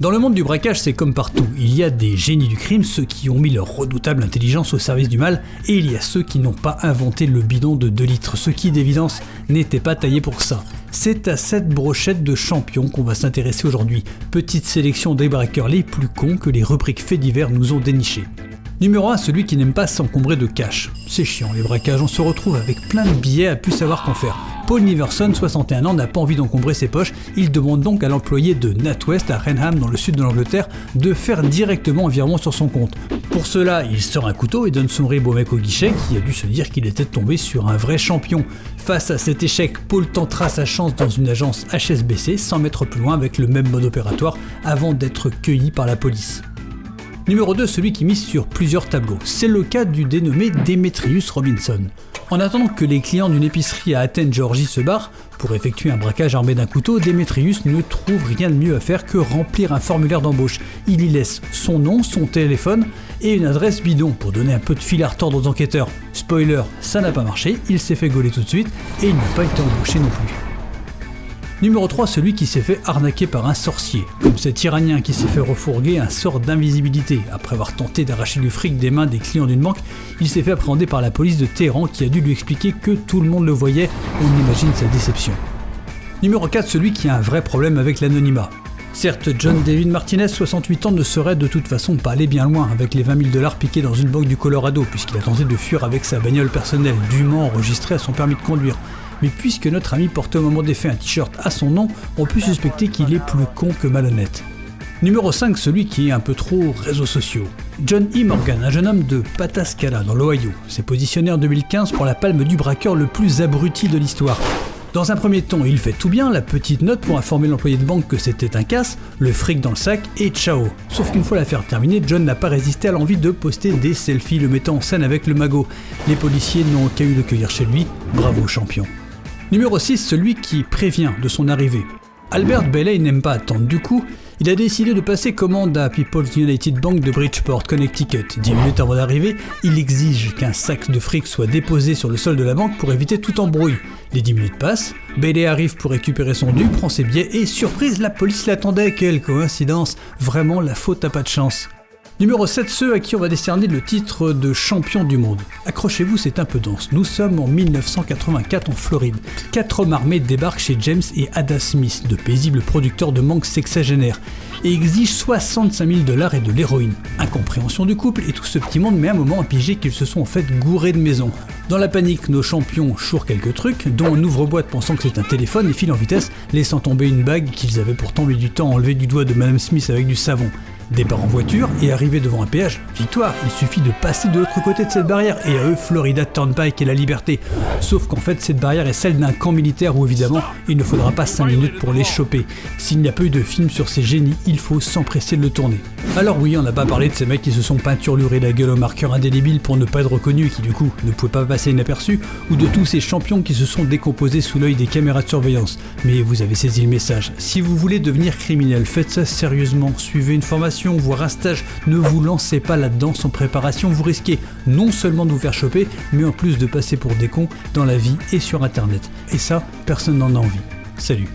Dans le monde du braquage, c'est comme partout. Il y a des génies du crime, ceux qui ont mis leur redoutable intelligence au service du mal, et il y a ceux qui n'ont pas inventé le bidon de 2 litres, ceux qui d'évidence n'étaient pas taillés pour ça. C'est à cette brochette de champions qu'on va s'intéresser aujourd'hui. Petite sélection des braqueurs les plus cons que les rubriques faits divers nous ont dénichés. Numéro 1, celui qui n'aime pas s'encombrer de cash. C'est chiant, les braquages, on se retrouve avec plein de billets à plus savoir qu'en faire. Paul Niverson, 61 ans, n'a pas envie d'encombrer ses poches, il demande donc à l'employé de NatWest à Rainham dans le sud de l'Angleterre de faire directement un virement sur son compte. Pour cela, il sort un couteau et donne son rib au mec au guichet qui a dû se dire qu'il était tombé sur un vrai champion. Face à cet échec, Paul tentera sa chance dans une agence HSBC sans mettre plus loin avec le même mode opératoire avant d'être cueilli par la police. Numéro 2, celui qui mise sur plusieurs tableaux. C'est le cas du dénommé Demetrius Robinson. En attendant que les clients d'une épicerie à Athènes, Géorgie se barrent pour effectuer un braquage armé d'un couteau, Demetrius ne trouve rien de mieux à faire que remplir un formulaire d'embauche. Il y laisse son nom, son téléphone et une adresse bidon pour donner un peu de fil à retordre aux enquêteurs. Spoiler, ça n'a pas marché, il s'est fait gauler tout de suite et il n'a pas été embauché non plus. Numéro 3, celui qui s'est fait arnaquer par un sorcier, comme cet Iranien qui s'est fait refourguer un sort d'invisibilité. Après avoir tenté d'arracher du fric des mains des clients d'une banque, il s'est fait appréhender par la police de Téhéran qui a dû lui expliquer que tout le monde le voyait, on imagine sa déception. Numéro 4, celui qui a un vrai problème avec l'anonymat. Certes, John David Martinez, 68 ans, ne serait de toute façon pas allé bien loin avec les 20 000 $ piqués dans une banque du Colorado, puisqu'il a tenté de fuir avec sa bagnole personnelle, dûment enregistrée à son permis de conduire. Mais puisque notre ami portait au moment des faits un t-shirt à son nom, on peut suspecter qu'il est plus con que malhonnête. Numéro 5, celui qui est un peu trop réseaux sociaux. John E. Morgan, un jeune homme de Pataskala dans l'Ohio, s'est positionné en 2015 pour la palme du braqueur le plus abruti de l'histoire. Dans un premier temps, il fait tout bien, la petite note pour informer l'employé de banque que c'était un casse, le fric dans le sac et ciao. Sauf qu'une fois l'affaire terminée, John n'a pas résisté à l'envie de poster des selfies le mettant en scène avec le magot. Les policiers n'ont qu'à eu le cueillir chez lui, bravo champion. Numéro 6, celui qui prévient de son arrivée. Albert Bailey n'aime pas attendre, du coup, il a décidé de passer commande à People's United Bank de Bridgeport, Connecticut. 10 minutes avant d'arriver, il exige qu'un sac de fric soit déposé sur le sol de la banque pour éviter toute embrouille. Les 10 minutes passent, Bailey arrive pour récupérer son dû, prend ses billets et surprise, la police l'attendait. Quelle coïncidence, vraiment la faute à pas de chance. Numéro 7, ceux à qui on va décerner le titre de champion du monde. Accrochez-vous, c'est un peu dense. Nous sommes en 1984 en Floride. 4 hommes armés débarquent chez James et Ada Smith, de paisibles producteurs de mangue sexagénaires, et exigent 65 000 $ et de l'héroïne. Incompréhension du couple, et tout ce petit monde met un moment à piger qu'ils se sont en fait gourés de maison. Dans la panique, nos champions chourent quelques trucs, dont un ouvre-boîte pensant que c'est un téléphone et filent en vitesse, laissant tomber une bague qu'ils avaient pourtant mis du temps à enlever du doigt de Madame Smith avec du savon. Départ en voiture et arrivé devant un péage, victoire, il suffit de passer de l'autre côté de cette barrière et à eux Florida Turnpike et la liberté. Sauf qu'en fait cette barrière est celle d'un camp militaire où évidemment il ne faudra pas 5 minutes pour les choper. S'il n'y a pas eu de film sur ces génies, il faut s'empresser de le tourner. Alors oui, on n'a pas parlé de ces mecs qui se sont peinturlurés la gueule au marqueur indélébile pour ne pas être reconnus et qui du coup ne pouvaient pas passer inaperçus, ou de tous ces champions qui se sont décomposés sous l'œil des caméras de surveillance. Mais vous avez saisi le message. Si vous voulez devenir criminel, faites ça sérieusement, suivez une formation, voire un stage, ne vous lancez pas là-dedans sans préparation, vous risquez non seulement de vous faire choper, mais en plus de passer pour des cons dans la vie et sur internet. Et ça, personne n'en a envie. Salut.